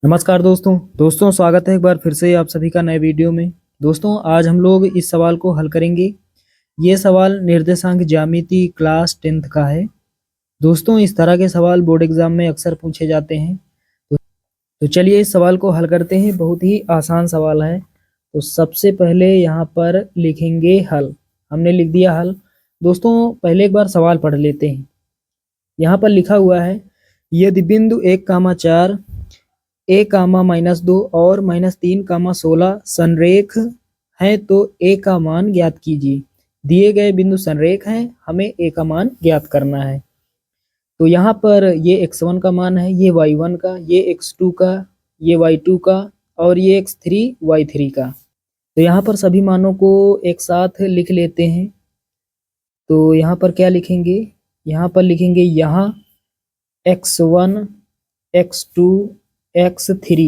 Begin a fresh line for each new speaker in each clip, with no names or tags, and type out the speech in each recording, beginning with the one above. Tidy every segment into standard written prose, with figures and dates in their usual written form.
नमस्कार दोस्तों स्वागत है एक बार फिर से आप सभी का नए वीडियो में। दोस्तों आज हम लोग इस सवाल को हल करेंगे। ये सवाल निर्देशांक ज्यामिति क्लास 10th का है। दोस्तों इस तरह के सवाल बोर्ड एग्जाम में अक्सर पूछे जाते हैं। तो चलिए इस सवाल को हल करते हैं। बहुत ही आसान सवाल है। तो सबसे पहले यहाँ पर लिखेंगे हल। हमने लिख दिया हल। दोस्तों पहले एक बार सवाल पढ़ लेते हैं। यहाँ पर लिखा हुआ है, यदि बिंदु 1,4 a,-2 और -3,16 संरेख हैं तो a का मान ज्ञात कीजिए। दिए गए बिंदु संरेख हैं, हमें a का मान ज्ञात करना है। तो यहाँ पर ये x1 का मान है, ये y1 का, ये x2 का, ये y2 का और ये x3 y3 का। तो यहाँ पर सभी मानों को एक साथ लिख लेते हैं। तो यहाँ पर क्या लिखेंगे? यहाँ पर लिखेंगे यहाँ x1 x2 x3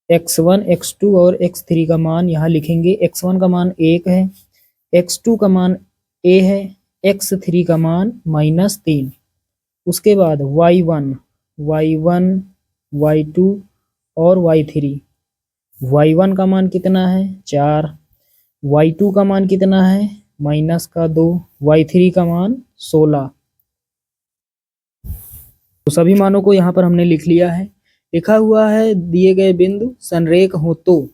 x1 x2 और x3 का मान यहाँ लिखेंगे। x1 का मान 1 है, x2 का मान a है, x3 का मान -3। उसके बाद y1 y2 और y3। y1 का मान कितना है? 4। y2 का मान कितना है? -2। y3 का मान 16। तो सभी मानों को यहाँ पर हमने लिख लिया है। लिखा हुआ है दिए गए बिंदु संरेख हो तो,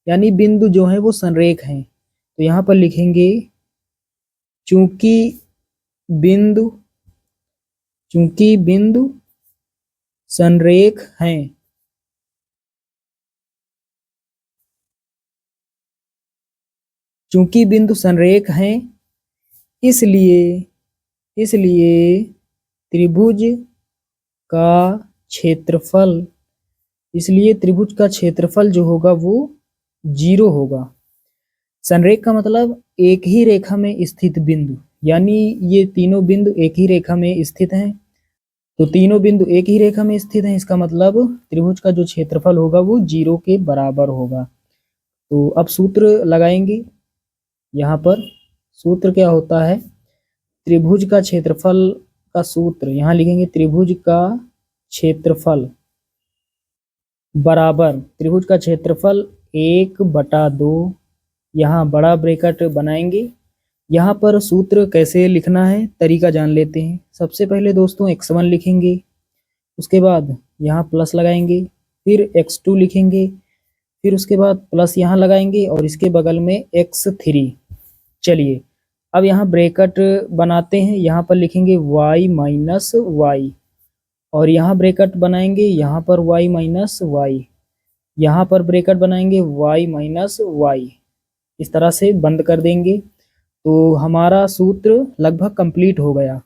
यानी बिंदु जो है वो संरेख हैं। तो यहाँ पर लिखेंगे चूंकि बिंदु संरेख हैं, चूंकि बिंदु संरेख हैं इसलिए त्रिभुज का क्षेत्रफल जो होगा वो 0 होगा। संरेख का मतलब एक ही रेखा में स्थित बिंदु, यानी ये तीनों बिंदु एक ही रेखा में स्थित हैं। तो तीनों बिंदु एक ही रेखा में स्थित हैं, इसका मतलब त्रिभुज का जो क्षेत्रफल होगा वो 0 के बराबर होगा। तो अब सूत्र लगाएंगे। यहाँ पर सूत्र क्या होता है? त्रिभुज का क्षेत्रफल का सूत्र यहाँ लिखेंगे, त्रिभुज का क्षेत्रफल बराबर त्रिभुज का क्षेत्रफल 1/2। यहाँ बड़ा ब्रैकेट बनाएंगे। यहाँ पर सूत्र कैसे लिखना है तरीका जान लेते हैं। सबसे पहले दोस्तों x1 लिखेंगे, उसके बाद यहाँ प्लस लगाएंगे, फिर x2 लिखेंगे, फिर उसके बाद प्लस यहाँ लगाएंगे और इसके बगल में x3। चलिए अब यहाँ ब्रैकेट बनाते हैं। यहाँ पर लिखेंगे y माइनस वाई और यहाँ ब्रैकेट बनाएंगे, यहाँ पर y माइनस वाई, यहाँ पर ब्रैकेट बनाएंगे y माइनस वाई। इस तरह से बंद कर देंगे। तो हमारा सूत्र लगभग कंप्लीट हो गया।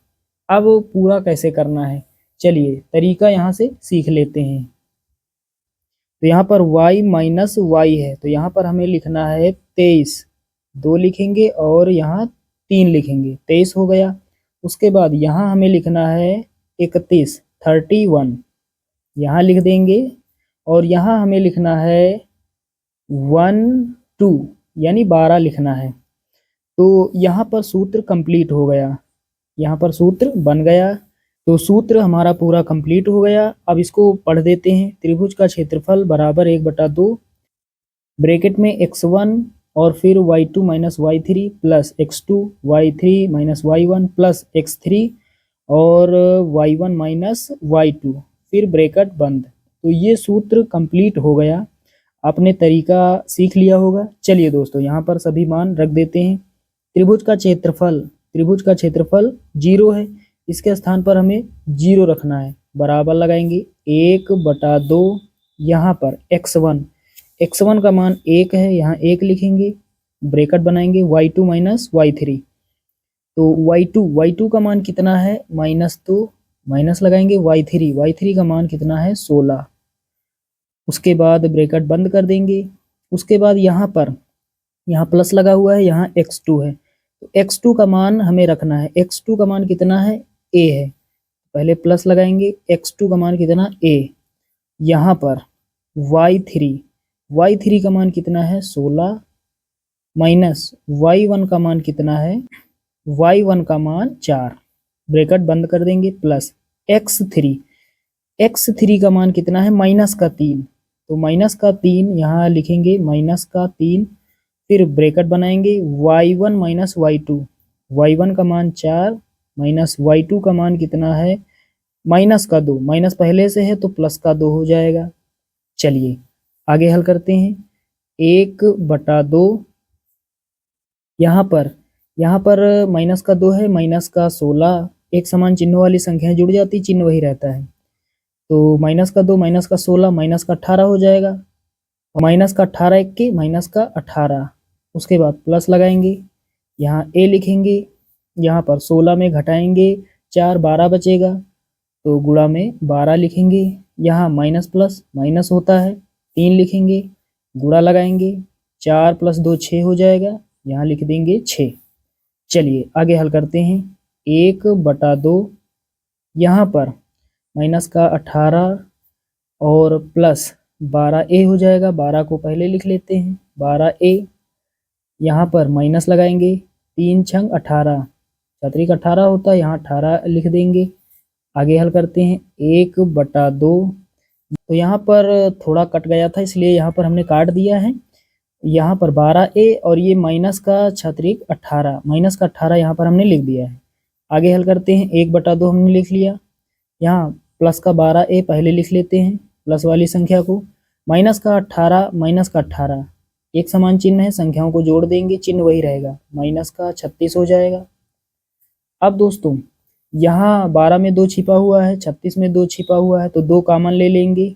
अब पूरा कैसे करना है चलिए तरीका यहाँ से सीख लेते हैं। तो यहाँ पर y माइनस वाई है, तो यहाँ पर हमें लिखना है 23। 2 लिखेंगे और यहाँ 3 लिखेंगे, 23 हो गया। उसके बाद यहाँ हमें लिखना है 31, 31 यहाँ लिख देंगे और यहाँ हमें लिखना है 1 2 यानी 12 लिखना है। तो यहाँ पर सूत्र कंप्लीट हो गया, यहाँ पर सूत्र बन गया। तो सूत्र हमारा पूरा कंप्लीट हो गया। अब इसको पढ़ देते हैं। त्रिभुज का क्षेत्रफल बराबर 1/2 ब्रैकेट में x1 और फिर y2 minus y3 plus x2 y3 minus y1 plus x3 और y1 माइनस y2, फिर ब्रैकेट बंद। तो ये सूत्र कंप्लीट हो गया। आपने तरीका सीख लिया होगा। चलिए दोस्तों यहाँ पर सभी मान रख देते हैं। त्रिभुज का क्षेत्रफल 0 है, इसके स्थान पर हमें 0 रखना है। बराबर लगाएंगे 1/2। यहाँ पर x1 का मान 1 है, यहाँ 1 लिखेंगे, ब्रैकेट बनाएंगे y2 माइनस y3। तो y2 का मान कितना है? माइनस, तो माइनस लगाएंगे y3 का मान कितना है? 16। उसके बाद ब्रैकेट बंद कर देंगे। उसके बाद यहाँ प्लस लगा हुआ है, यहाँ x2 है, तो x2 का मान हमें रखना है। x2 का मान कितना है? a है, पहले प्लस लगाएंगे, x2 का मान कितना? a। यहाँ पर y3 का मान कितना है? 16 माइनस y1 का मान कितना है? y1 का मान 4, ब्रैकेट बंद कर देंगे, प्लस x3 x3 का मान कितना है, -3। तो -3 यहाँ लिखेंगे, -3, फिर ब्रैकेट बनाएंगे, y1 - y2, y1 का मान 4 माइनस y2 का मान कितना है, -2, माइनस पहले से है तो +2 हो जाएगा। चलिए आगे हल करते हैं। 1/2, यहाँ पर -2 है, -16, एक समान चिन्हों वाली संख्याएं जुड़ जाती, चिन्ह वही रहता है। तो -2, -16, -18 हो जाएगा। -18 1 -18, उसके बाद प्लस लगाएंगे, यहाँ a लिखेंगे, यहाँ पर 16 में घटाएंगे 4, 12 बचेगा, तो गुणा में 12 लिखेंगे, यहाँ माइनस प्लस माइनस होता है, 3 लिखेंगे, गुणा लगाएंगे, 4 + 2 6 हो जाएगा, यहाँ लिख देंगे 6। चलिए आगे हल करते हैं। 1/2, यहाँ पर -18 और प्लस 12a हो जाएगा, 12 को पहले लिख लेते हैं, 12a, यहाँ पर माइनस लगाएंगे, 3 छंग 18, छतरी का 18 होता है, यहाँ 18 लिख देंगे। आगे हल करते हैं। 1/2, तो यहाँ पर थोड़ा कट गया था इसलिए यहाँ पर हमने काट दिया है। यहाँ पर 12a और ये माइनस का छतरी 18, माइनस का 18 यहाँ पर हमने लिख दिया है। आगे हल करते हैं। 1/2 हमने लिख लिया, यहाँ प्लस का 12a पहले लिख लेते हैं, प्लस वाली संख्या को, माइनस का 18, एक समान चिन्ह है, संख्याओं को जोड़ देंगे, चिन्ह वही रहेगा, माइनस का 36 हो जाएगा। अब दोस्तों यहाँ 12 में 2 छिपा हुआ है, 36 में 2 छिपा हुआ है, तो 2 कॉमन ले लेंगे,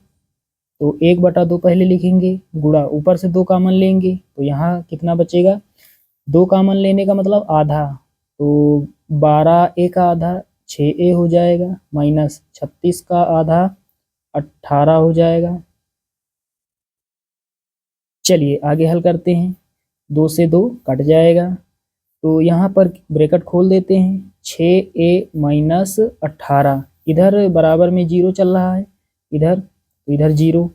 तो 1/2 पहले लिखेंगे, गुणा ऊपर से 2 कॉमन लेंगे, तो यहाँ कितना बचेगा, 2 कॉमन लेने का मतलब आधा, तो 12a का आधा 6a हो जाएगा, माइनस 36 का आधा 18 हो जाएगा। चलिए आगे हल करते हैं। 2 से 2 कट जाएगा, तो यहाँ पर ब्रैकेट खोल देते हैं, 6a - 18, इधर बराबर में 0 चल रहा है, इधर तो इधर 0,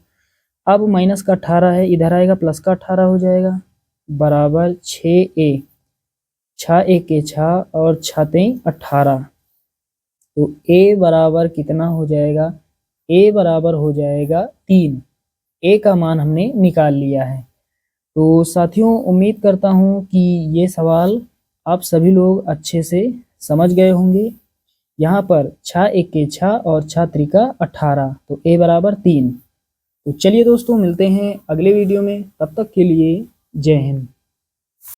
अब माइनस का 18 है, इधर आएगा प्लस का 18 हो जाएगा, बराबर 6a, 6 1 के 6 और 6 3 18, तो a बराबर कितना हो जाएगा, a बराबर हो जाएगा 3। a का मान हमने निकाल लिया है। तो साथियों उम्मीद करता हूँ कि ये सवाल आप सभी लोग अच्छे से समझ गए होंगे। यहाँ पर 6 1 के 6 और 6 3 का 18, तो a बराबर 3। तो चलिए दोस्तों मिलते हैं अगले वीडियो में, तब तक के लिए जय हिंद।